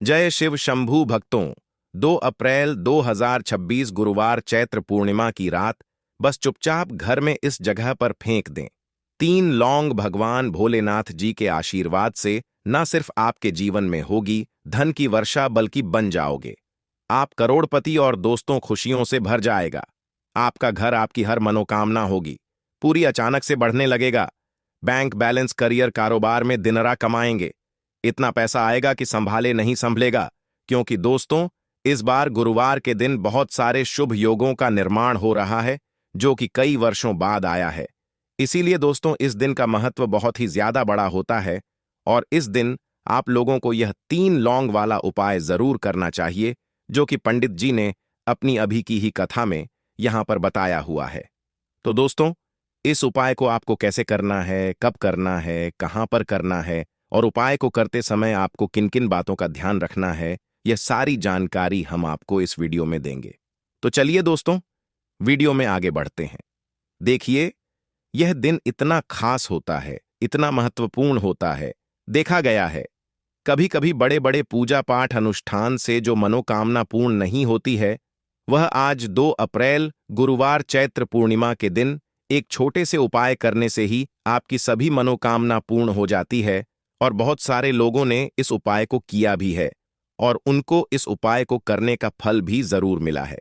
जय शिव शंभू भक्तों। 2 अप्रैल 2026 गुरुवार चैत्र पूर्णिमा की रात बस चुपचाप घर में इस जगह पर फेंक दें। 3 लौंग भगवान भोलेनाथ जी के आशीर्वाद से न सिर्फ आपके जीवन में होगी धन की वर्षा बल्कि बन जाओगे आप करोड़पति और दोस्तों खुशियों से भर जाएगा। आपका घर आपकी हर मनोकामना होगी पूरी अचानक से बढ़ने लगेगा। बैंक बैलेंस करियर कारोबार में दिनरा कमाएंगे। इतना पैसा आएगा कि संभाले नहीं संभलेगा, क्योंकि दोस्तों इस बार गुरुवार के दिन बहुत सारे शुभ योगों का निर्माण हो रहा है जो कि कई वर्षों बाद आया है। इसीलिए दोस्तों इस दिन का महत्व बहुत ही ज्यादा बड़ा होता है और इस दिन आप लोगों को यह 3 लौंग वाला उपाय जरूर करना चाहिए जो कि पंडित जी ने अपनी अभी की ही कथा में यहां पर बताया हुआ है। तो दोस्तों इस उपाय को आपको कैसे करना है, कब करना है, कहां पर करना है और उपाय को करते समय आपको किन किन बातों का ध्यान रखना है, यह सारी जानकारी हम आपको इस वीडियो में देंगे। तो चलिए दोस्तों वीडियो में आगे बढ़ते हैं। देखिए यह दिन इतना खास होता है, इतना महत्वपूर्ण होता है। देखा गया है कभी कभी बड़े बड़े पूजा पाठ अनुष्ठान से जो मनोकामना पूर्ण नहीं होती है वह आज 2 अप्रैल गुरुवार चैत्र पूर्णिमा के दिन एक छोटे से उपाय करने से ही आपकी सभी मनोकामना पूर्ण हो जाती है। और बहुत सारे लोगों ने इस उपाय को किया भी है और उनको इस उपाय को करने का फल भी जरूर मिला है।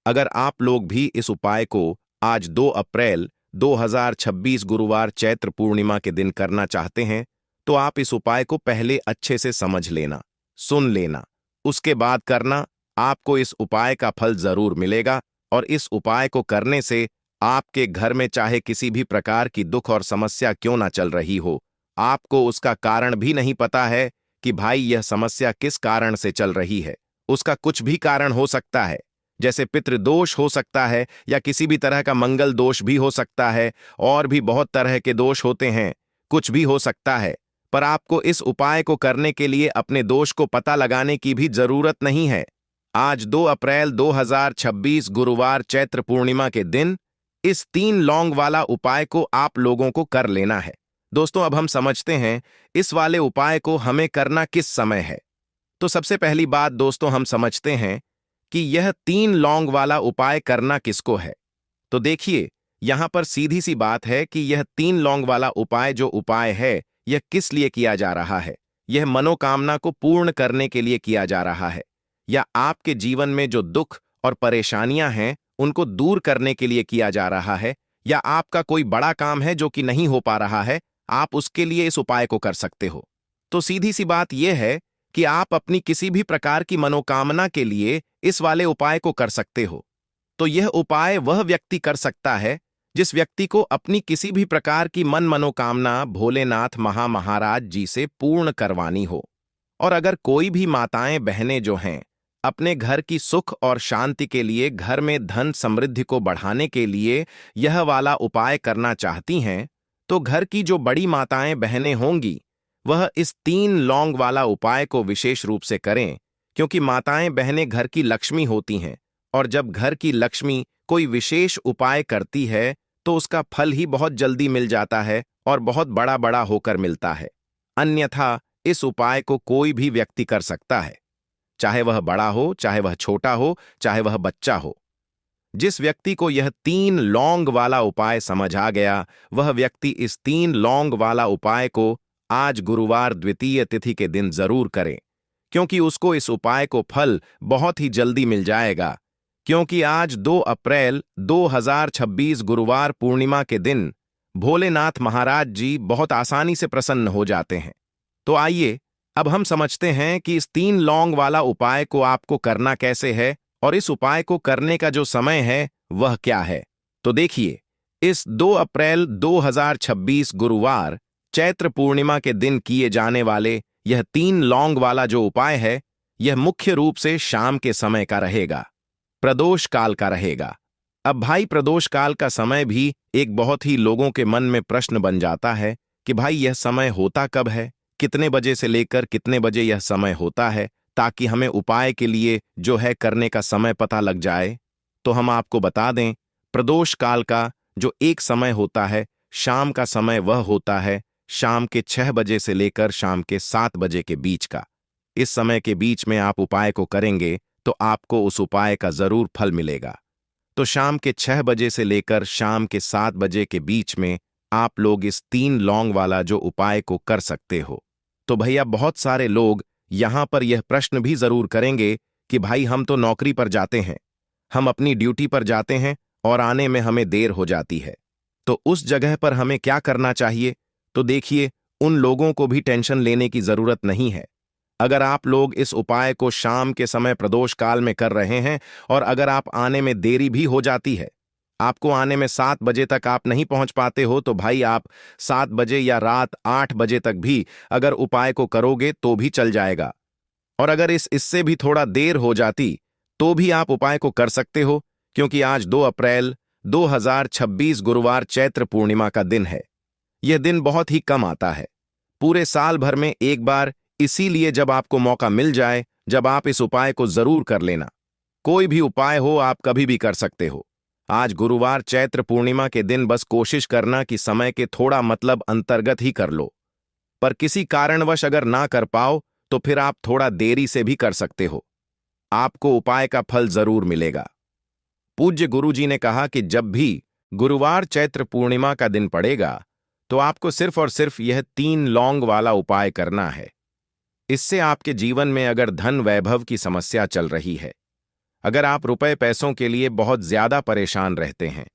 अगर आप लोग भी इस उपाय को आज 2 अप्रैल 2026 गुरुवार चैत्र पूर्णिमा के दिन करना चाहते हैं तो आप इस उपाय को पहले अच्छे से समझ लेना, सुन लेना, उसके बाद करना। आपको इस उपाय का फल जरूर मिलेगा और इस उपाय को करने से आपके घर में चाहे किसी भी प्रकार की दुख और समस्या क्यों ना चल रही हो, आपको उसका कारण भी नहीं पता है कि भाई यह समस्या किस कारण से चल रही है। उसका कुछ भी कारण हो सकता है, जैसे पितृदोष हो सकता है या किसी भी तरह का मंगल दोष भी हो सकता है और भी बहुत तरह के दोष होते हैं, कुछ भी हो सकता है। पर आपको इस उपाय को करने के लिए अपने दोष को पता लगाने की भी जरूरत नहीं है। आज 2 अप्रैल 2026 गुरुवार चैत्र पूर्णिमा के दिन इस 3 लौंग वाला उपाय को आप लोगों को कर लेना है। दोस्तों अब हम समझते हैं इस वाले उपाय को हमें करना किस समय है। तो सबसे पहली बात दोस्तों हम समझते हैं कि यह 3 लौंग वाला उपाय करना किसको है। तो देखिए यहां पर सीधी सी बात है कि यह 3 लौंग वाला उपाय जो उपाय है यह किस लिए किया जा रहा है। यह मनोकामना को पूर्ण करने के लिए किया जा रहा है या आपके जीवन में जो दुख और परेशानियां हैं उनको दूर करने के लिए किया जा रहा है, या आपका कोई बड़ा काम है जो कि नहीं हो पा रहा है, आप उसके लिए इस उपाय को कर सकते हो। तो सीधी सी बात यह है कि आप अपनी किसी भी प्रकार की मनोकामना के लिए इस वाले उपाय को कर सकते हो। तो यह उपाय वह व्यक्ति कर सकता है जिस व्यक्ति को अपनी किसी भी प्रकार की मनोकामना भोलेनाथ महाराज जी से पूर्ण करवानी हो। और अगर कोई भी माताएं बहनें जो हैं अपने घर की सुख और शांति के लिए, घर में धन समृद्धि को बढ़ाने के लिए यह वाला उपाय करना चाहती हैं, तो घर की जो बड़ी माताएं बहनें होंगी वह इस 3 लौंग वाला उपाय को विशेष रूप से करें, क्योंकि माताएं बहनें घर की लक्ष्मी होती हैं और जब घर की लक्ष्मी कोई विशेष उपाय करती है तो उसका फल ही बहुत जल्दी मिल जाता है और बहुत बड़ा बड़ा होकर मिलता है। अन्यथा इस उपाय को कोई भी व्यक्ति कर सकता है, चाहे वह बड़ा हो, चाहे वह छोटा हो, चाहे वह बच्चा हो। जिस व्यक्ति को यह 3 लौंग वाला उपाय समझ आ गया वह व्यक्ति इस 3 लौंग वाला उपाय को आज गुरुवार द्वितीय तिथि के दिन जरूर करें, क्योंकि उसको इस उपाय को फल बहुत ही जल्दी मिल जाएगा। क्योंकि आज 2 अप्रैल 2026 गुरुवार पूर्णिमा के दिन भोलेनाथ महाराज जी बहुत आसानी से प्रसन्न हो जाते हैं। तो आइए अब हम समझते हैं कि इस 3 लौंग वाला उपाय को आपको करना कैसे है और इस उपाय को करने का जो समय है वह क्या है। तो देखिए इस 2 अप्रैल 2026 गुरुवार चैत्र पूर्णिमा के दिन किए जाने वाले यह 3 लौंग वाला जो उपाय है यह मुख्य रूप से शाम के समय का रहेगा, प्रदोष काल का रहेगा। अब भाई प्रदोष काल का समय भी एक बहुत ही लोगों के मन में प्रश्न बन जाता है कि भाई यह समय होता कब है, कितने बजे से लेकर कितने बजे यह समय होता है, ताकि हमें उपाय के लिए जो है करने का समय पता लग जाए। तो हम आपको बता दें प्रदोष काल का जो एक समय होता है, शाम का समय वह होता है शाम के 6 बजे से लेकर शाम के 7 बजे के बीच का। इस समय के बीच में आप उपाय को करेंगे तो आपको उस उपाय का जरूर फल मिलेगा। तो शाम के 6 बजे से लेकर शाम के 7 बजे के बीच में आप लोग इस 3 लौंग वाला जो उपाय को कर सकते हो। तो भैया बहुत सारे लोग यहां पर यह प्रश्न भी जरूर करेंगे कि भाई हम तो नौकरी पर जाते हैं, हम अपनी ड्यूटी पर जाते हैं और आने में हमें देर हो जाती है, तो उस जगह पर हमें क्या करना चाहिए? तो देखिए, उन लोगों को भी टेंशन लेने की जरूरत नहीं है। अगर आप लोग इस उपाय को शाम के समय प्रदोष काल में कर रहे हैं और अगर आप आने में देरी भी हो जाती है, आपको आने में 7 बजे तक आप नहीं पहुंच पाते हो, तो भाई आप 7 बजे या रात 8 बजे तक भी अगर उपाय को करोगे तो भी चल जाएगा। और अगर इससे भी थोड़ा देर हो जाती तो भी आप उपाय को कर सकते हो, क्योंकि आज 2 अप्रैल 2026 गुरुवार चैत्र पूर्णिमा का दिन है। यह दिन बहुत ही कम आता है, पूरे साल भर में एक बार, इसीलिए जब आपको मौका मिल जाए जब आप इस उपाय को जरूर कर लेना। कोई भी उपाय हो आप कभी भी कर सकते हो। आज गुरुवार चैत्र पूर्णिमा के दिन बस कोशिश करना कि समय के थोड़ा मतलब अंतर्गत ही कर लो, पर किसी कारणवश अगर ना कर पाओ तो फिर आप थोड़ा देरी से भी कर सकते हो, आपको उपाय का फल जरूर मिलेगा। पूज्य गुरुजी ने कहा कि जब भी गुरुवार चैत्र पूर्णिमा का दिन पड़ेगा तो आपको सिर्फ और सिर्फ यह 3 लौंग वाला उपाय करना है। इससे आपके जीवन में अगर धन वैभव की समस्या चल रही है, अगर आप रुपए पैसों के लिए बहुत ज्यादा परेशान रहते हैं,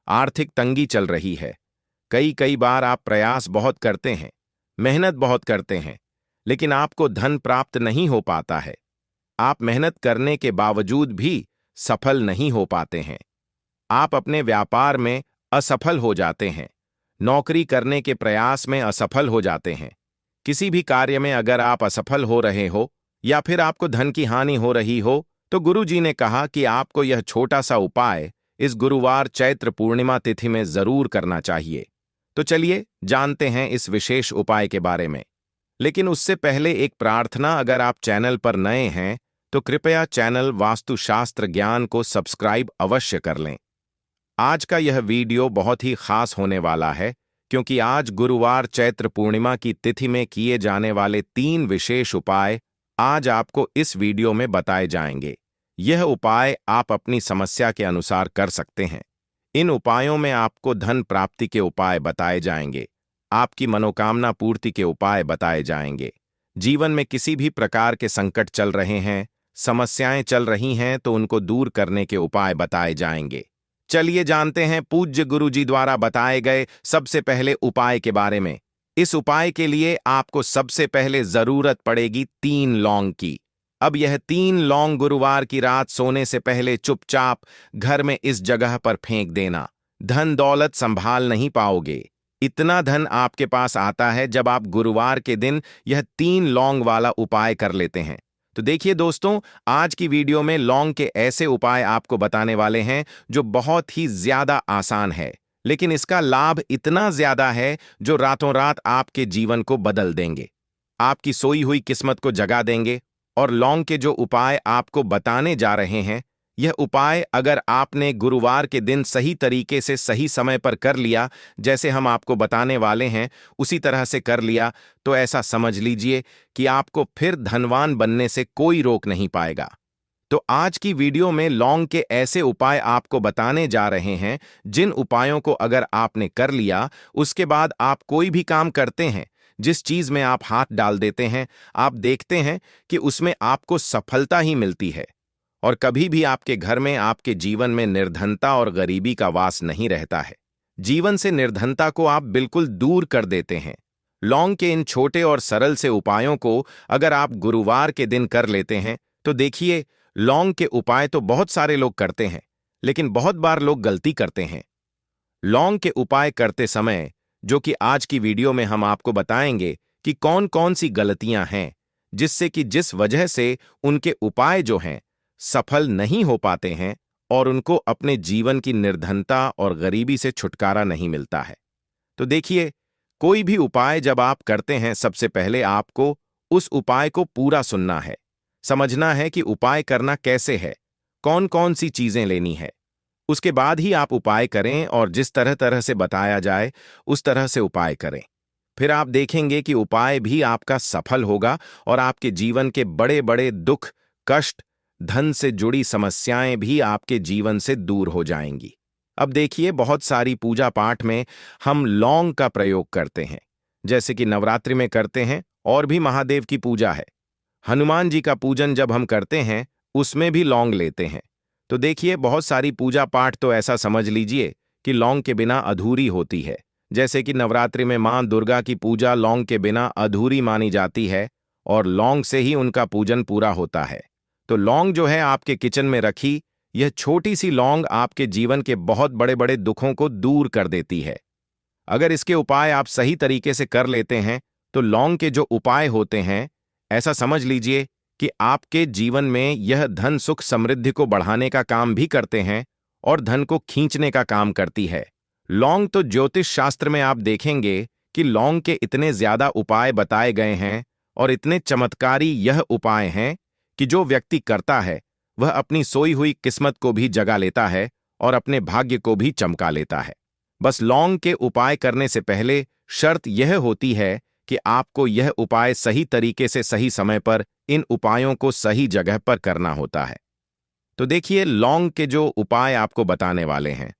आर्थिक तंगी चल रही है, कई बार आप प्रयास बहुत करते हैं, मेहनत बहुत करते हैं, लेकिन आपको धन प्राप्त नहीं हो पाता है, आप मेहनत करने के बावजूद भी सफल नहीं हो पाते हैं, आप अपने व्यापार में असफल हो जाते हैं, नौकरी करने के प्रयास में असफल हो जाते हैं, किसी भी कार्य में अगर आप असफल हो रहे हो या फिर आपको धन की हानि हो रही हो, तो गुरुजी ने कहा कि आपको यह छोटा सा उपाय इस गुरुवार चैत्र पूर्णिमा तिथि में जरूर करना चाहिए। तो चलिए जानते हैं इस विशेष उपाय के बारे में। लेकिन उससे पहले एक प्रार्थना, अगर आप चैनल पर नए हैं तो कृपया चैनल वास्तुशास्त्र ज्ञान को सब्सक्राइब अवश्य कर लें। आज का यह वीडियो बहुत ही खास होने वाला है, क्योंकि आज गुरुवार चैत्र पूर्णिमा की तिथि में किए जाने वाले 3 विशेष उपाय आज आपको इस वीडियो में बताए जाएंगे। यह उपाय आप अपनी समस्या के अनुसार कर सकते हैं। इन उपायों में आपको धन प्राप्ति के उपाय बताए जाएंगे, आपकी मनोकामना पूर्ति के उपाय बताए जाएंगे। जीवन में किसी भी प्रकार के संकट चल रहे हैं, समस्याएं चल रही हैं, तो उनको दूर करने के उपाय बताए जाएंगे। चलिए जानते हैं पूज्य गुरुजी द्वारा बताए गए सबसे पहले उपाय के बारे में। इस उपाय के लिए आपको सबसे पहले जरूरत पड़ेगी 3 लौंग की। अब यह 3 लौंग गुरुवार की रात सोने से पहले चुपचाप घर में इस जगह पर फेंक देना। धन दौलत संभाल नहीं पाओगे। इतना धन आपके पास आता है जब आप गुरुवार के दिन यह 3 लौंग वाला उपाय कर लेते हैं। तो देखिए दोस्तों, आज की वीडियो में लौंग के ऐसे उपाय आपको बताने वाले हैं जो बहुत ही ज्यादा आसान है, लेकिन इसका लाभ इतना ज्यादा है जो रातों रात आपके जीवन को बदल देंगे, आपकी सोई हुई किस्मत को जगा देंगे। और लौंग के जो उपाय आपको बताने जा रहे हैं, यह उपाय अगर आपने गुरुवार के दिन सही तरीके से सही समय पर कर लिया, जैसे हम आपको बताने वाले हैं उसी तरह से कर लिया, तो ऐसा समझ लीजिए कि आपको फिर धनवान बनने से कोई रोक नहीं पाएगा। तो आज की वीडियो में लौंग के ऐसे उपाय आपको बताने जा रहे हैं जिन उपायों को अगर आपने कर लिया, उसके बाद आप कोई भी काम करते हैं, जिस चीज में आप हाथ डाल देते हैं, आप देखते हैं कि उसमें आपको सफलता ही मिलती है और कभी भी आपके घर में, आपके जीवन में निर्धनता और गरीबी का वास नहीं रहता है। जीवन से निर्धनता को आप बिल्कुल दूर कर देते हैं। लौंग के इन छोटे और सरल से उपायों को अगर आप गुरुवार के दिन कर लेते हैं, तो देखिए, लौंग के उपाय तो बहुत सारे लोग करते हैं, लेकिन बहुत बार लोग गलती करते हैं। लौंग के उपाय करते समय, जो कि आज की वीडियो में हम आपको बताएंगे कि कौन कौन सी गलतियां हैं जिससे कि जिस वजह से उनके उपाय जो हैं सफल नहीं हो पाते हैं और उनको अपने जीवन की निर्धनता और गरीबी से छुटकारा नहीं मिलता है। तो देखिए, कोई भी उपाय जब आप करते हैं, सबसे पहले आपको उस उपाय को पूरा सुनना है, समझना है कि उपाय करना कैसे है, कौन कौन सी चीजें लेनी है। उसके बाद ही आप उपाय करें और जिस तरह तरह से बताया जाए उस तरह से उपाय करें। फिर आप देखेंगे कि उपाय भी आपका सफल होगा और आपके जीवन के बड़े बड़े दुख, कष्ट, धन से जुड़ी समस्याएं भी आपके जीवन से दूर हो जाएंगी। अब देखिए, बहुत सारी पूजा पाठ में हम लौंग का प्रयोग करते हैं, जैसे कि नवरात्रि में करते हैं, और भी महादेव की पूजा है। हनुमान जी का पूजन जब हम करते हैं, उसमें भी लौंग लेते हैं। तो देखिए, बहुत सारी पूजा पाठ तो ऐसा समझ लीजिए कि लौंग के बिना अधूरी होती है। जैसे कि नवरात्रि में मां दुर्गा की पूजा लौंग के बिना अधूरी मानी जाती है, और लौंग से ही उनका पूजन पूरा होता है। तो लौंग जो है आपके किचन में रखी, यह छोटी सी लौंग आपके जीवन के बहुत बड़े बड़े दुखों को दूर कर देती है। अगर इसके उपाय आप सही तरीके से कर लेते हैं, तो लौंग के जो उपाय होते हैं, ऐसा समझ लीजिए कि आपके जीवन में यह धन सुख समृद्धि को बढ़ाने का काम भी करते हैं और धन को खींचने का काम करती है। लौंग तो ज्योतिष शास्त्र में आप देखेंगे कि लौंग के इतने ज्यादा उपाय बताए गए हैं और इतने चमत्कारी यह उपाय हैं कि जो व्यक्ति करता है वह अपनी सोई हुई किस्मत को भी जगा लेता है और अपने भाग्य को भी चमका लेता है। बस लौंग के उपाय करने से पहले शर्त यह होती है कि आपको यह उपाय सही तरीके से सही समय पर इन उपायों को सही जगह पर करना होता है। तो देखिए, लौंग के जो उपाय आपको बताने वाले हैं,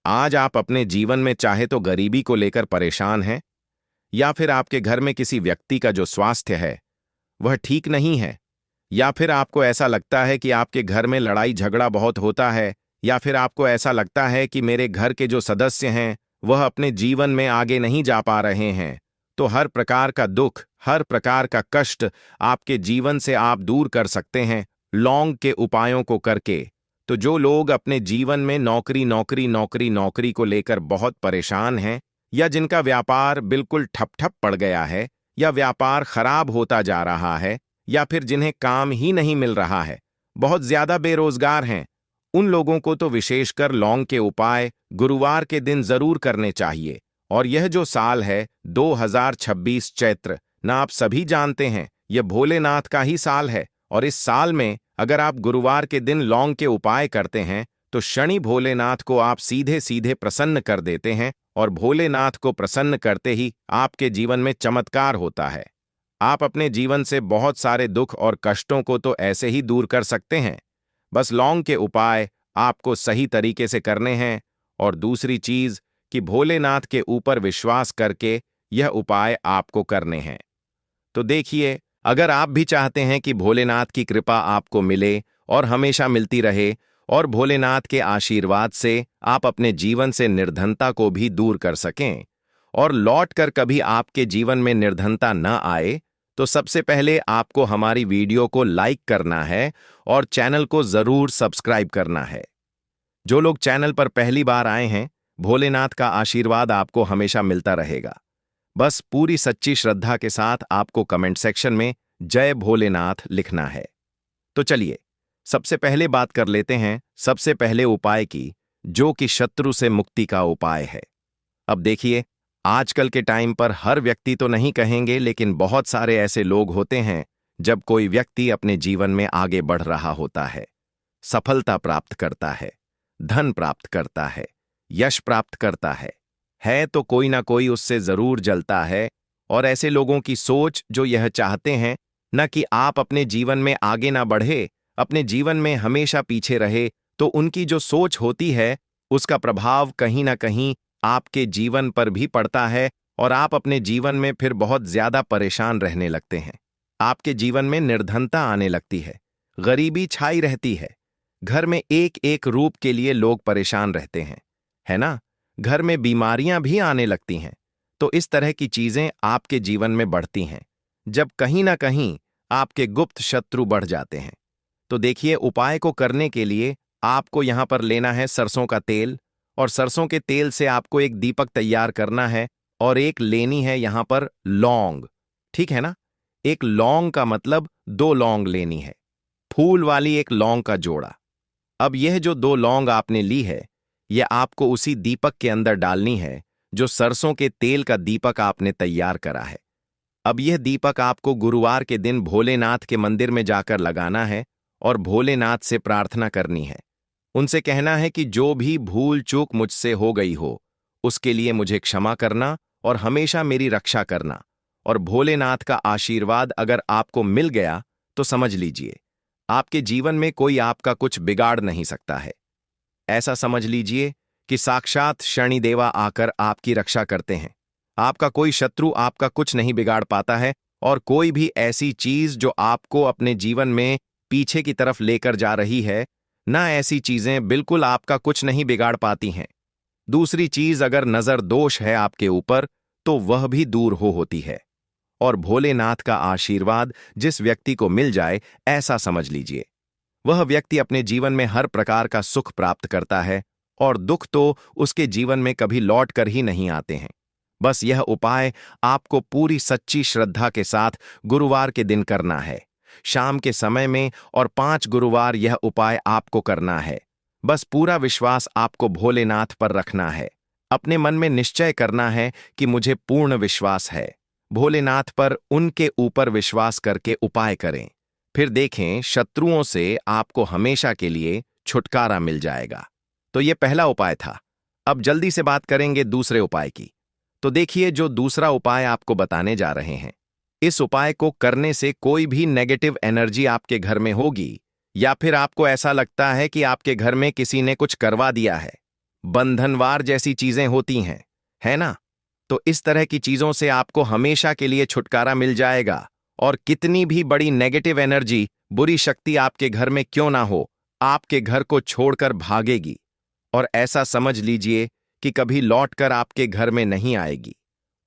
आज आप अपने जीवन में चाहे तो गरीबी को लेकर परेशान हैं, या फिर आपके घर में किसी व्यक्ति का जो स्वास्थ्य है वह ठीक नहीं है, या फिर आपको ऐसा लगता है कि आपके घर में लड़ाई झगड़ा बहुत होता है, या फिर आपको ऐसा लगता है कि मेरे घर के जो सदस्य हैं वह अपने जीवन में आगे नहीं जा पा रहे हैं, तो हर प्रकार का दुख, हर प्रकार का कष्ट आपके जीवन से आप दूर कर सकते हैं लौंग के उपायों को करके। तो जो लोग अपने जीवन में नौकरी को लेकर बहुत परेशान हैं, या जिनका व्यापार बिल्कुल ठप ठप पड़ गया है, या व्यापार खराब होता जा रहा है, या फिर जिन्हें काम ही नहीं मिल रहा है, बहुत ज्यादा बेरोजगार हैं, उन लोगों को तो विशेषकर लौंग के उपाय गुरुवार के दिन जरूर करने चाहिए। और यह जो साल है 2026 चैत्र, ना आप सभी जानते हैं यह भोलेनाथ का ही साल है, और इस साल में अगर आप गुरुवार के दिन लौंग के उपाय करते हैं तो शनि भोलेनाथ को आप सीधे सीधे प्रसन्न कर देते हैं, और भोलेनाथ को प्रसन्न करते ही आपके जीवन में चमत्कार होता है। आप अपने जीवन से बहुत सारे दुख और कष्टों को तो ऐसे ही दूर कर सकते हैं। बस लौंग के उपाय आपको सही तरीके से करने हैं, और दूसरी चीज कि भोलेनाथ के ऊपर विश्वास करके यह उपाय आपको करने हैं। तो देखिए, अगर आप भी चाहते हैं कि भोलेनाथ की कृपा आपको मिले और हमेशा मिलती रहे, और भोलेनाथ के आशीर्वाद से आप अपने जीवन से निर्धनता को भी दूर कर सकें और लौट कर कभी आपके जीवन में निर्धनता न आए, तो सबसे पहले आपको हमारी वीडियो को लाइक करना है और चैनल को जरूर सब्सक्राइब करना है। जो लोग चैनल पर पहली बार आए हैं, भोलेनाथ का आशीर्वाद आपको हमेशा मिलता रहेगा। बस पूरी सच्ची श्रद्धा के साथ आपको कमेंट सेक्शन में जय भोलेनाथ लिखना है। तो चलिए, सबसे पहले बात कर लेते हैं सबसे पहले उपाय की, जो कि शत्रु से मुक्ति का उपाय है। अब देखिए, आजकल के टाइम पर हर व्यक्ति तो नहीं कहेंगे, लेकिन बहुत सारे ऐसे लोग होते हैं, जब कोई व्यक्ति अपने जीवन में आगे बढ़ रहा होता है, सफलता प्राप्त करता है, धन प्राप्त करता है, यश प्राप्त करता है तो कोई ना कोई उससे जरूर जलता है। और ऐसे लोगों की सोच जो यह चाहते हैं न कि आप अपने जीवन में आगे ना बढ़े, अपने जीवन में हमेशा पीछे रहे, तो उनकी जो सोच होती है उसका प्रभाव कहीं ना कहीं आपके जीवन पर भी पड़ता है, और आप अपने जीवन में फिर बहुत ज्यादा परेशान रहने लगते हैं। आपके जीवन में निर्धनता आने लगती है, गरीबी छाई रहती है, घर में एक एक रूप के लिए लोग परेशान रहते हैं, है ना? घर में बीमारियां भी आने लगती हैं। तो इस तरह की चीजें आपके जीवन में बढ़ती हैं जब कहीं ना कहीं आपके गुप्त शत्रु बढ़ जाते हैं। तो देखिए, उपाय को करने के लिए आपको यहां पर लेना है सरसों का तेल, और सरसों के तेल से आपको एक दीपक तैयार करना है, और एक लेनी है यहां पर लौंग, ठीक है ना? एक लौंग का मतलब 2 लौंग लेनी है, फूल वाली एक लौंग का जोड़ा। अब यह जो 2 लौंग आपने ली है, यह आपको उसी दीपक के अंदर डालनी है जो सरसों के तेल का दीपक आपने तैयार करा है। अब यह दीपक आपको गुरुवार के दिन भोलेनाथ के मंदिर में जाकर लगाना है और भोलेनाथ से प्रार्थना करनी है। उनसे कहना है कि जो भी भूल चूक मुझसे हो गई हो उसके लिए मुझे क्षमा करना, और हमेशा मेरी रक्षा करना। और भोलेनाथ का आशीर्वाद अगर आपको मिल गया तो समझ लीजिए, आपके जीवन में कोई आपका कुछ बिगाड़ नहीं सकता है। ऐसा समझ लीजिए कि साक्षात शनिदेवा आकर आपकी रक्षा करते हैं। आपका कोई शत्रु आपका कुछ नहीं बिगाड़ पाता है, और कोई भी ऐसी चीज जो आपको अपने जीवन में पीछे की तरफ लेकर जा रही है, ना ऐसी चीजें बिल्कुल आपका कुछ नहीं बिगाड़ पाती हैं। दूसरी चीज, अगर नजर दोष है आपके ऊपर तो वह भी दूर होती है। और भोलेनाथ का आशीर्वाद जिस व्यक्ति को मिल जाए, ऐसा समझ लीजिए वह व्यक्ति अपने जीवन में हर प्रकार का सुख प्राप्त करता है, और दुख तो उसके जीवन में कभी लौट कर ही नहीं आते हैं। बस यह उपाय आपको पूरी सच्ची श्रद्धा के साथ गुरुवार के दिन करना है, शाम के समय में, और 5 गुरुवार यह उपाय आपको करना है। बस पूरा विश्वास आपको भोलेनाथ पर रखना है। अपने मन में निश्चय करना है कि मुझे पूर्ण विश्वास है। भोलेनाथ पर उनके ऊपर विश्वास करके उपाय करें। फिर देखें, शत्रुओं से आपको हमेशा के लिए छुटकारा मिल जाएगा। तो ये पहला उपाय था। अब जल्दी से बात करेंगे दूसरे उपाय की। तो देखिए, जो दूसरा उपाय आपको बताने जा रहे हैं, इस उपाय को करने से कोई भी नेगेटिव एनर्जी आपके घर में होगी, या फिर आपको ऐसा लगता है कि आपके घर में किसी ने कुछ करवा दिया है, बंधनवार जैसी चीजें होती हैं, है ना? तो इस तरह की चीजों से आपको हमेशा के लिए छुटकारा मिल जाएगा, और कितनी भी बड़ी नेगेटिव एनर्जी, बुरी शक्ति आपके घर में क्यों ना हो, आपके घर को छोड़कर भागेगी, और ऐसा समझ लीजिए कि कभी लौटकर आपके घर में नहीं आएगी।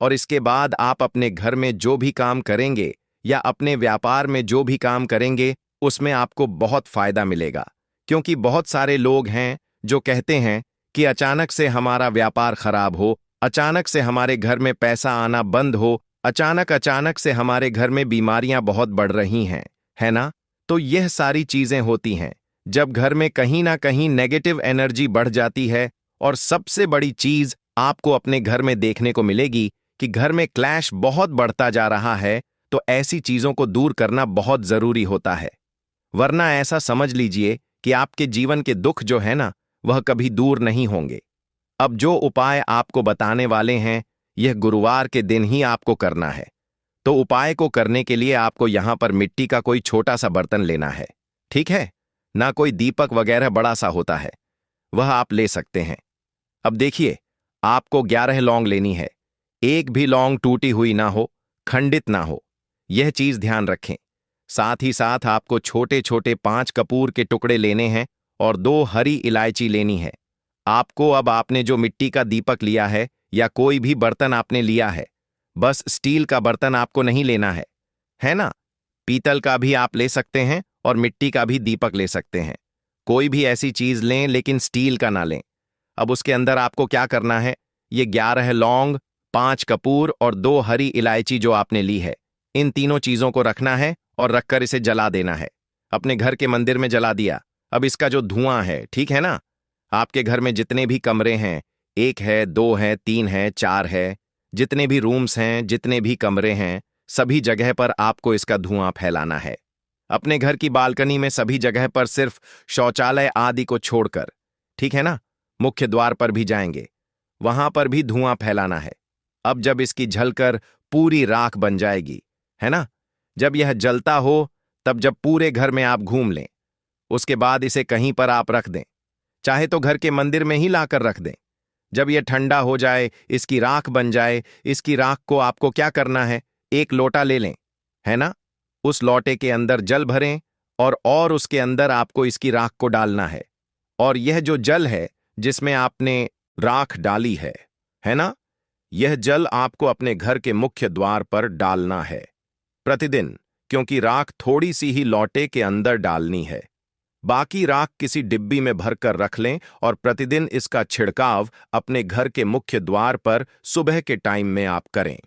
और इसके बाद आप अपने घर में जो भी काम करेंगे या अपने व्यापार में जो भी काम करेंगे, उसमें आपको बहुत फायदा मिलेगा। क्योंकि बहुत सारे लोग हैं जो कहते हैं कि अचानक से हमारा व्यापार खराब हो, अचानक से हमारे घर में पैसा आना बंद हो, अचानक से हमारे घर में बीमारियां बहुत बढ़ रही हैं, है ना? तो यह सारी चीजें होती हैं जब घर में कहीं ना कहीं नेगेटिव एनर्जी बढ़ जाती है। और सबसे बड़ी चीज आपको अपने घर में देखने को मिलेगी कि घर में क्लैश बहुत बढ़ता जा रहा है। तो ऐसी चीजों को दूर करना बहुत जरूरी होता है, वरना ऐसा समझ लीजिए कि आपके जीवन के दुख जो है ना, वह कभी दूर नहीं होंगे। अब जो उपाय आपको बताने वाले हैं, यह गुरुवार के दिन ही आपको करना है। तो उपाय को करने के लिए आपको यहां पर मिट्टी का कोई छोटा सा बर्तन लेना है, ठीक है ना? कोई दीपक वगैरह बड़ा सा होता है, वह आप ले सकते हैं। अब देखिए, आपको 11 लौंग लेनी है। एक भी लौंग टूटी हुई ना हो, खंडित ना हो, यह चीज ध्यान रखें। साथ ही साथ आपको छोटे छोटे 5 कपूर के टुकड़े लेने हैं, और 2 हरी इलायची लेनी है। आपको, अब आपने जो मिट्टी का दीपक लिया है या कोई भी बर्तन आपने लिया है, बस स्टील का बर्तन आपको नहीं लेना है ना? पीतल का भी आप ले सकते हैं, और मिट्टी का भी दीपक ले सकते हैं। कोई भी ऐसी चीज लें, लेकिन स्टील का ना लें। अब उसके अंदर आपको क्या करना है, ये 11 लौंग, 5 कपूर और 2 हरी इलायची जो आपने ली है, इन तीनों चीजों को रखना है और रखकर इसे जला देना है। अपने घर के मंदिर में जला दिया। अब इसका जो धुआं है, ठीक है ना, आपके घर में जितने भी कमरे हैं, 1 है, 2 है, 3 है, 4 है, जितने भी रूम्स हैं, जितने भी कमरे हैं, सभी जगह पर आपको इसका धुआं फैलाना है। अपने घर की बालकनी में सभी जगह पर सिर्फ शौचालय आदि को छोड़कर, ठीक है ना? मुख्य द्वार पर भी जाएंगे, वहां पर भी धुआं फैलाना है। अब जब इसकी जलकर पूरी राख बन जाएगी, है ना, जब यह जलता हो, तब जब पूरे घर में आप घूम लें, उसके बाद इसे कहीं पर आप रख दें, चाहे तो घर के मंदिर में ही लाकर रख दें। जब यह ठंडा हो जाए, इसकी राख बन जाए, इसकी राख को आपको क्या करना है, एक लोटा ले लें, है ना? उस लोटे के अंदर जल भरें, और उसके अंदर आपको इसकी राख को डालना है। और यह जो जल है जिसमें आपने राख डाली है ना, यह जल आपको अपने घर के मुख्य द्वार पर डालना है प्रतिदिन, क्योंकि राख थोड़ी सी ही लोटे के अंदर डालनी है। बाकी राख किसी डिब्बी में भरकर रख लें, और प्रतिदिन इसका छिड़काव अपने घर के मुख्य द्वार पर सुबह के टाइम में आप करें।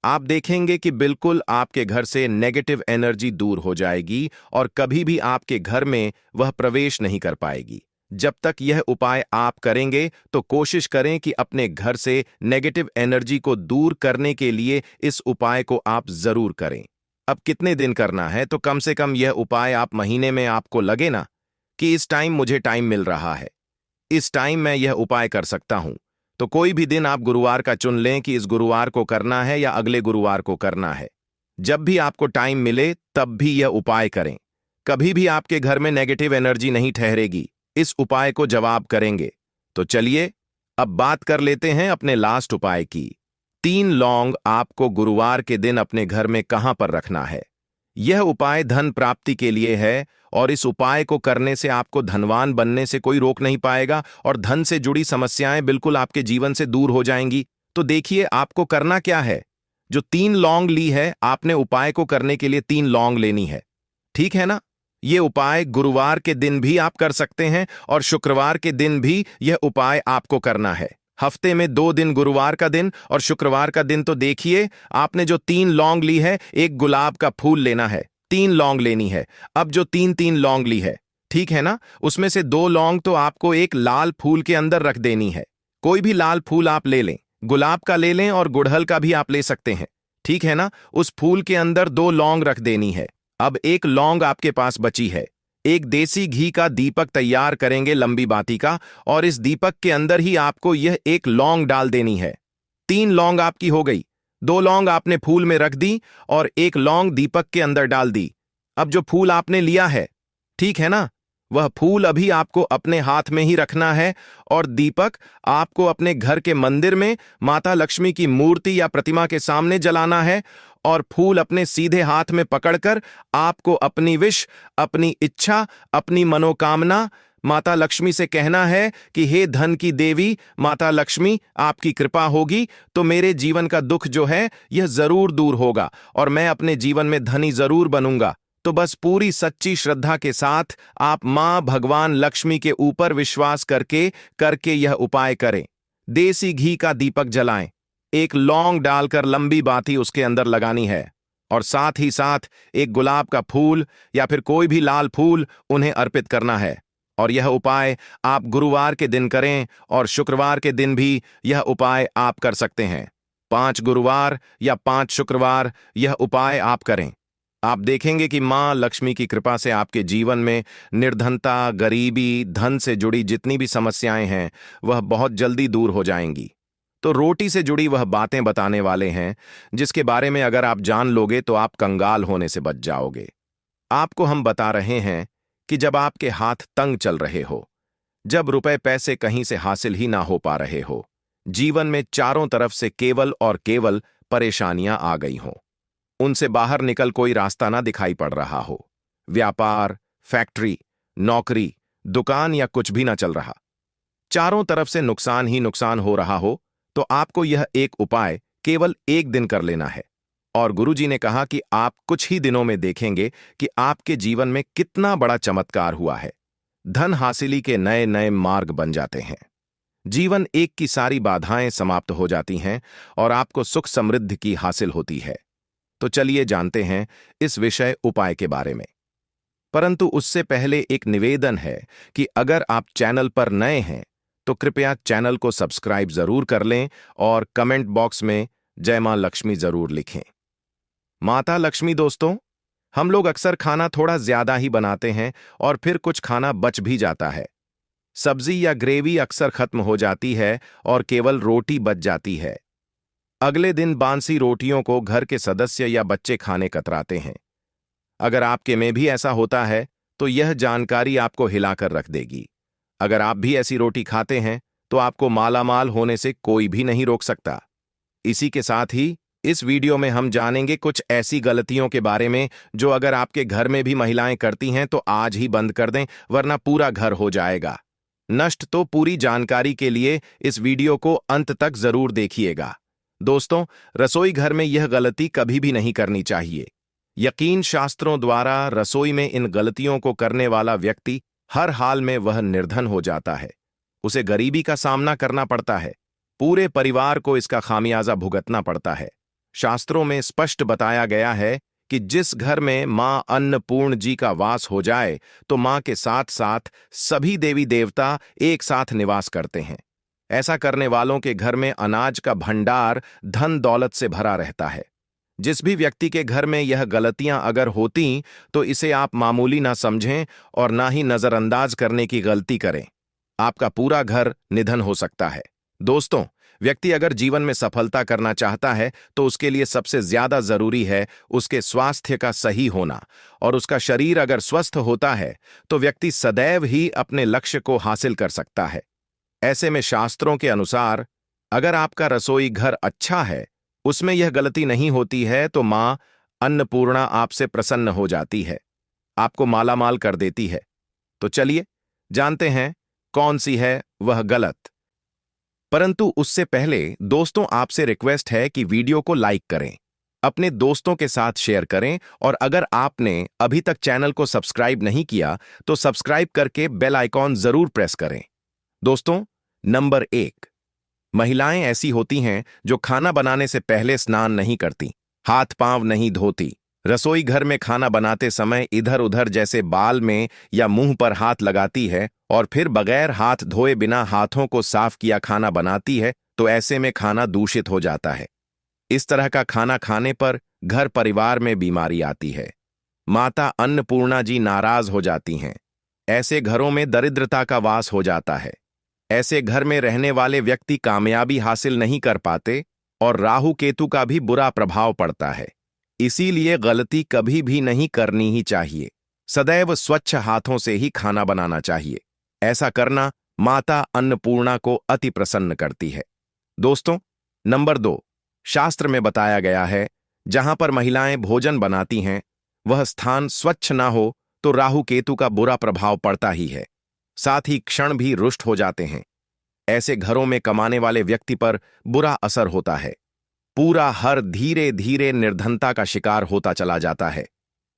आप देखेंगे कि बिल्कुल आपके घर से नेगेटिव एनर्जी दूर हो जाएगी, और कभी भी आपके घर में वह प्रवेश नहीं कर पाएगी। जब तक यह उपाय आप करेंगे, तो कोशिश करें कि अपने घर से नेगेटिव एनर्जी को दूर करने के लिए इस उपाय को आप जरूर करें। अब कितने दिन करना है, तो कम से कम यह उपाय आप महीने में आपको लगे ना कि इस टाइम मुझे टाइम मिल रहा है, इस टाइम मैं यह उपाय कर सकता हूं, तो कोई भी दिन आप गुरुवार का चुन लें कि इस गुरुवार को करना है या अगले गुरुवार को करना है। जब भी आपको टाइम मिले तब भी यह उपाय करें। कभी भी आपके घर में नेगेटिव एनर्जी नहीं ठहरेगी। इस उपाय को जवाब करेंगे। तो चलिए अब बात कर लेते हैं अपने लास्ट उपाय की। 3 लौंग आपको गुरुवार के दिन अपने घर में कहां पर रखना है। यह उपाय धन प्राप्ति के लिए है और इस उपाय को करने से आपको धनवान बनने से कोई रोक नहीं पाएगा और धन से जुड़ी समस्याएं बिल्कुल आपके जीवन से दूर हो जाएंगी। तो देखिए आपको करना क्या है। जो 3 लौंग ली है आपने उपाय को करने के लिए 3 लौंग लेनी है। ठीक है ना। यह उपाय गुरुवार के दिन भी आप कर सकते हैं और शुक्रवार के दिन भी यह उपाय आपको करना है। हफ्ते में 2 दिन गुरुवार का दिन और शुक्रवार का दिन। तो देखिए आपने जो 3 लौंग ली है, एक गुलाब का फूल लेना है, 3 लौंग लेनी है। अब जो 3 लौंग ली है, ठीक है ना, उसमें से 2 लौंग तो आपको एक लाल फूल के अंदर रख देनी है। कोई भी लाल फूल आप ले लें, गुलाब का ले लें और गुड़हल का भी आप ले सकते हैं। ठीक है ना। उस फूल के अंदर 2 लौंग रख देनी है। अब एक लौंग आपके पास बची है। एक देसी घी का दीपक तैयार करेंगे लंबी बाती का और इस दीपक के अंदर ही आपको यह एक लौंग डाल देनी है। 3 लौंग आपकी हो गई। 2 लौंग आपने फूल में रख दी और एक लौंग दीपक के अंदर डाल दी। अब जो फूल आपने लिया है, ठीक है ना, वह फूल अभी आपको अपने हाथ में ही रखना है और दीपक आपको अपने घर के मंदिर में माता लक्ष्मी की मूर्ति या प्रतिमा के सामने जलाना है और फूल अपने सीधे हाथ में पकड़कर आपको अपनी विश, अपनी इच्छा, अपनी मनोकामना माता लक्ष्मी से कहना है कि हे धन की देवी माता लक्ष्मी, आपकी कृपा होगी तो मेरे जीवन का दुख जो है यह जरूर दूर होगा और मैं अपने जीवन में धनी जरूर बनूंगा। तो बस पूरी सच्ची श्रद्धा के साथ आप मां भगवान लक्ष्मी के ऊपर विश्वास करके यह उपाय करें। देसी घी का दीपक जलाएं, एक लौंग डालकर लंबी बाती उसके अंदर लगानी है और साथ ही साथ एक गुलाब का फूल या फिर कोई भी लाल फूल उन्हें अर्पित करना है। और यह उपाय आप गुरुवार के दिन करें और शुक्रवार के दिन भी यह उपाय आप कर सकते हैं। 5 गुरुवार या 5 शुक्रवार यह उपाय आप करें। आप देखेंगे कि मां लक्ष्मी की कृपा से आपके जीवन में निर्धनता, गरीबी, धन से जुड़ी जितनी भी समस्याएं हैं वह बहुत जल्दी दूर हो जाएंगी। तो रोटी से जुड़ी वह बातें बताने वाले हैं जिसके बारे में अगर आप जान लोगे तो आप कंगाल होने से बच जाओगे। आपको हम बता रहे हैं कि जब आपके हाथ तंग चल रहे हो, जब रुपए पैसे कहीं से हासिल ही ना हो पा रहे हो, जीवन में चारों तरफ से केवल और केवल परेशानियां आ गई हों, उनसे बाहर निकल कोई रास्ता ना दिखाई पड़ रहा हो, व्यापार, फैक्ट्री, नौकरी, दुकान या कुछ भी ना चल रहा, चारों तरफ से नुकसान ही नुकसान हो रहा हो, तो आपको यह एक उपाय केवल 1 दिन कर लेना है। और गुरुजी ने कहा कि आप कुछ ही दिनों में देखेंगे कि आपके जीवन में कितना बड़ा चमत्कार हुआ है। धन हासिली के नए नए मार्ग बन जाते हैं। जीवन एक की सारी बाधाएं समाप्त हो जाती हैं और आपको सुख समृद्धि की हासिल होती है। तो चलिए जानते हैं इस विषय उपाय के बारे में। परंतु उससे पहले एक निवेदन है कि अगर आप चैनल पर नए हैं तो कृपया चैनल को सब्सक्राइब जरूर कर लें और कमेंट बॉक्स में जय मां लक्ष्मी जरूर लिखें। माता लक्ष्मी दोस्तों, हम लोग अक्सर खाना थोड़ा ज्यादा ही बनाते हैं और फिर कुछ खाना बच भी जाता है। सब्जी या ग्रेवी अक्सर खत्म हो जाती है और केवल रोटी बच जाती है। अगले दिन बांसी रोटियों को घर के सदस्य या बच्चे खाने कतराते हैं। अगर आपके में भी ऐसा होता है तो यह जानकारी आपको हिलाकर रख देगी। अगर आप भी ऐसी रोटी खाते हैं तो आपको मालामाल होने से कोई भी नहीं रोक सकता। इसी के साथ ही इस वीडियो में हम जानेंगे कुछ ऐसी गलतियों के बारे में जो अगर आपके घर में भी महिलाएं करती हैं तो आज ही बंद कर दें, वरना पूरा घर हो जाएगा नष्ट। तो पूरी जानकारी के लिए इस वीडियो को अंत तक जरूर देखिएगा। दोस्तों, रसोई घर में यह गलती कभी भी नहीं करनी चाहिए। यकीन शास्त्रों द्वारा रसोई में इन गलतियों को करने वाला व्यक्ति हर हाल में वह निर्धन हो जाता है, उसे गरीबी का सामना करना पड़ता है, पूरे परिवार को इसका खामियाजा भुगतना पड़ता है। शास्त्रों में स्पष्ट बताया गया है कि जिस घर में मां अन्नपूर्ण जी का वास हो जाए तो मां के साथ साथ सभी देवी देवता एक साथ निवास करते हैं। ऐसा करने वालों के घर में अनाज का भंडार धन दौलत से भरा रहता है। जिस भी व्यक्ति के घर में यह गलतियां अगर होती तो इसे आप मामूली ना समझें और ना ही नजरअंदाज करने की गलती करें। आपका पूरा घर निधन हो सकता है। दोस्तों, व्यक्ति अगर जीवन में सफलता करना चाहता है तो उसके लिए सबसे ज्यादा जरूरी है उसके स्वास्थ्य का सही होना। और उसका शरीर अगर स्वस्थ होता है तो व्यक्ति सदैव ही अपने लक्ष्य को हासिल कर सकता है। ऐसे में शास्त्रों के अनुसार अगर आपका रसोई घर अच्छा है, उसमें यह गलती नहीं होती है, तो मां अन्नपूर्णा आपसे प्रसन्न हो जाती है, आपको मालामाल कर देती है। तो चलिए जानते हैं कौन सी है वह गलत। परंतु उससे पहले दोस्तों, आपसे रिक्वेस्ट है कि वीडियो को लाइक करें, अपने दोस्तों के साथ शेयर करें, और अगर आपने अभी तक चैनल को सब्सक्राइब नहीं किया तो सब्सक्राइब करके बेल आइकॉन जरूर प्रेस करें। दोस्तों, नंबर 1, महिलाएं ऐसी होती हैं जो खाना बनाने से पहले स्नान नहीं करती, हाथ पांव नहीं धोती, रसोई घर में खाना बनाते समय इधर उधर जैसे बाल में या मुंह पर हाथ लगाती है और फिर बगैर हाथ धोए बिना हाथों को साफ किया खाना बनाती है। तो ऐसे में खाना दूषित हो जाता है। इस तरह का खाना खाने पर घर परिवार में बीमारी आती है। माता अन्नपूर्णा जी नाराज हो जाती हैं। ऐसे घरों में दरिद्रता का वास हो जाता है। ऐसे घर में रहने वाले व्यक्ति कामयाबी हासिल नहीं कर पाते और राहु केतु का भी बुरा प्रभाव पड़ता है। इसीलिए गलती कभी भी नहीं करनी ही चाहिए। सदैव स्वच्छ हाथों से ही खाना बनाना चाहिए। ऐसा करना माता अन्नपूर्णा को अति प्रसन्न करती है। दोस्तों, नंबर 2, शास्त्र में बताया गया है जहां पर महिलाएं भोजन बनाती हैं वह स्थान स्वच्छ ना हो तो राहु केतु का बुरा प्रभाव पड़ता ही है, साथ ही क्षण भी रुष्ट हो जाते हैं। ऐसे घरों में कमाने वाले व्यक्ति पर बुरा असर होता है। पूरा हर धीरे धीरे निर्धनता का शिकार होता चला जाता है।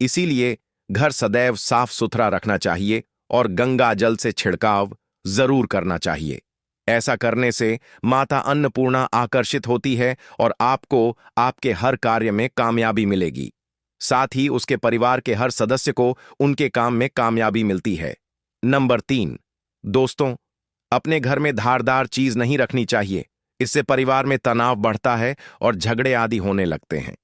इसीलिए घर सदैव साफ सुथरा रखना चाहिए और गंगा जल से छिड़काव जरूर करना चाहिए। ऐसा करने से माता अन्नपूर्णा आकर्षित होती है और आपको आपके हर कार्य में कामयाबी मिलेगी। साथ ही उसके परिवार के हर सदस्य को उनके काम में कामयाबी मिलती है। नंबर 3, दोस्तों, अपने घर में धारदार चीज नहीं रखनी चाहिए। इससे परिवार में तनाव बढ़ता है और झगड़े आदि होने लगते हैं।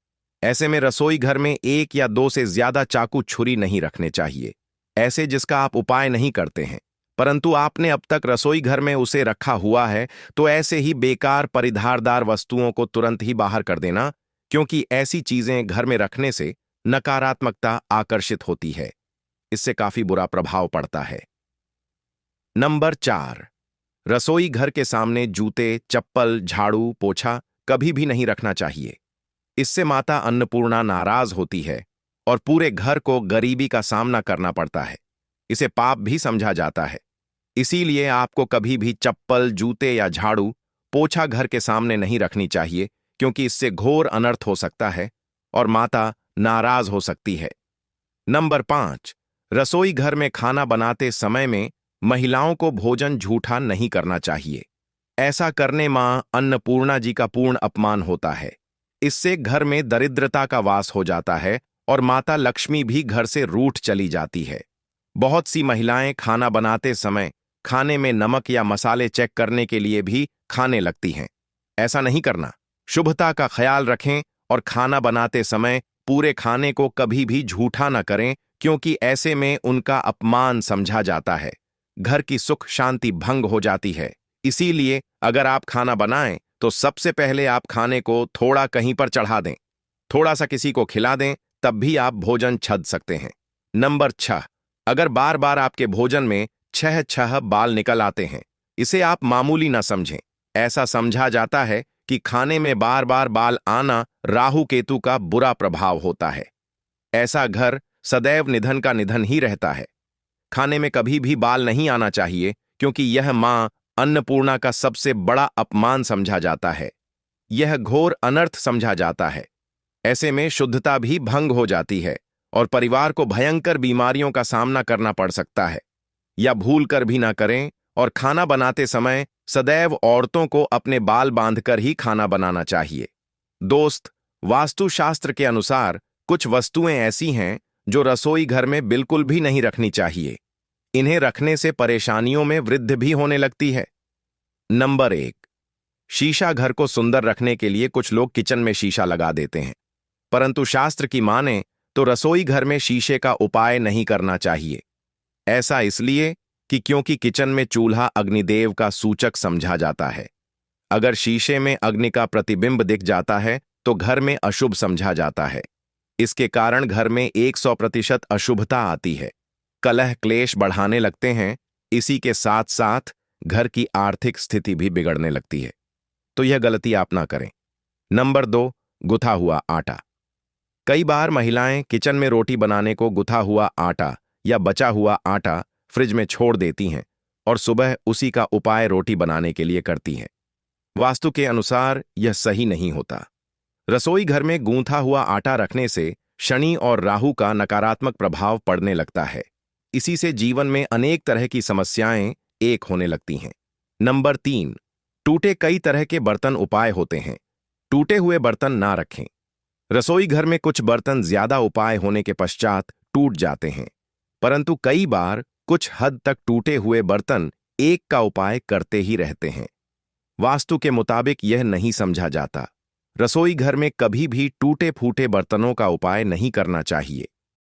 ऐसे में रसोई घर में 1 या 2 से ज्यादा चाकू छुरी नहीं रखने चाहिए, ऐसे जिसका आप उपाय नहीं करते हैं, परंतु आपने अब तक रसोई घर में उसे रखा हुआ है। तो ऐसे ही बेकार परिधारदार वस्तुओं को तुरंत ही बाहर कर देना, क्योंकि ऐसी चीजें घर में रखने से नकारात्मकता आकर्षित होती है। इससे काफी बुरा प्रभाव पड़ता है। नंबर 4, रसोई घर के सामने जूते, चप्पल, झाड़ू, पोछा कभी भी नहीं रखना चाहिए। इससे माता अन्नपूर्णा नाराज होती है और पूरे घर को गरीबी का सामना करना पड़ता है। इसे पाप भी समझा जाता है। इसीलिए आपको कभी भी चप्पल, जूते या झाड़ू, पोछा घर के सामने नहीं रखनी चाहिए, क्योंकि इससे घोर अनर्थ हो सकता है और माता नाराज हो सकती है। नंबर 5, रसोई घर में खाना बनाते समय में महिलाओं को भोजन झूठा नहीं करना चाहिए। ऐसा करने मां अन्नपूर्णा जी का पूर्ण अपमान होता है। इससे घर में दरिद्रता का वास हो जाता है और माता लक्ष्मी भी घर से रूठ चली जाती है। बहुत सी महिलाएं खाना बनाते समय खाने में नमक या मसाले चेक करने के लिए भी खाने लगती हैं। ऐसा नहीं करना। शुभता का ख्याल रखें और खाना बनाते समय पूरे खाने को कभी भी झूठा न करें, क्योंकि ऐसे में उनका अपमान समझा जाता है। घर की सुख शांति भंग हो जाती है। इसीलिए अगर आप खाना बनाएं तो सबसे पहले आप खाने को थोड़ा कहीं पर चढ़ा दें, थोड़ा सा किसी को खिला दें, तब भी आप भोजन छद सकते हैं। नंबर 6, अगर बार बार आपके भोजन में 6 बाल निकल आते हैं, इसे आप मामूली ना समझें। ऐसा समझा जाता है कि खाने में बार बार बाल आना राहु केतु का बुरा प्रभाव होता है। ऐसा घर सदैव निधन का निधन ही रहता है। खाने में कभी भी बाल नहीं आना चाहिए, क्योंकि यह मां अन्नपूर्णा का सबसे बड़ा अपमान समझा जाता है। यह घोर अनर्थ समझा जाता है। ऐसे में शुद्धता भी भंग हो जाती है और परिवार को भयंकर बीमारियों का सामना करना पड़ सकता है। या भूल कर भी ना करें, और खाना बनाते समय सदैव औरतों को अपने बाल बांधकर ही खाना बनाना चाहिए। दोस्त, वास्तुशास्त्र के अनुसार कुछ वस्तुएं ऐसी हैं जो रसोई घर में बिल्कुल भी नहीं रखनी चाहिए। इन्हें रखने से परेशानियों में वृद्धि भी होने लगती है। नंबर 1, शीशा। घर को सुंदर रखने के लिए कुछ लोग किचन में शीशा लगा देते हैं, परंतु शास्त्र की माने तो रसोई घर में शीशे का उपाय नहीं करना चाहिए। ऐसा इसलिए कि क्योंकि किचन में चूल्हा अग्निदेव का सूचक समझा जाता है। अगर शीशे में अग्नि का प्रतिबिंब दिख जाता है तो घर में अशुभ समझा जाता है। इसके कारण घर में 100% अशुभता आती है। कलह क्लेश बढ़ाने लगते हैं। इसी के साथ साथ घर की आर्थिक स्थिति भी बिगड़ने लगती है। तो यह गलती आप ना करें। नंबर 2, गुथा हुआ आटा। कई बार महिलाएं किचन में रोटी बनाने को गुथा हुआ आटा या बचा हुआ आटा फ्रिज में छोड़ देती हैं और सुबह उसी का उपाय रोटी बनाने के लिए करती हैं। वास्तु के अनुसार यह सही नहीं होता। रसोई घर में गूंथा हुआ आटा रखने से शनि और राहु का नकारात्मक प्रभाव पड़ने लगता है। इसी से जीवन में अनेक तरह की समस्याएं एक होने लगती हैं। नंबर 3, टूटे कई तरह के बर्तन उपाय होते हैं। टूटे हुए बर्तन ना रखें। रसोई घर में कुछ बर्तन ज्यादा उपाय होने के पश्चात टूट जाते हैं, परंतु कई बार कुछ हद तक टूटे हुए बर्तन एक का उपाय करते ही रहते हैं। वास्तु के मुताबिक यह नहीं समझा जाता। रसोई घर में कभी भी टूटे फूटे बर्तनों का उपाय नहीं करना चाहिए।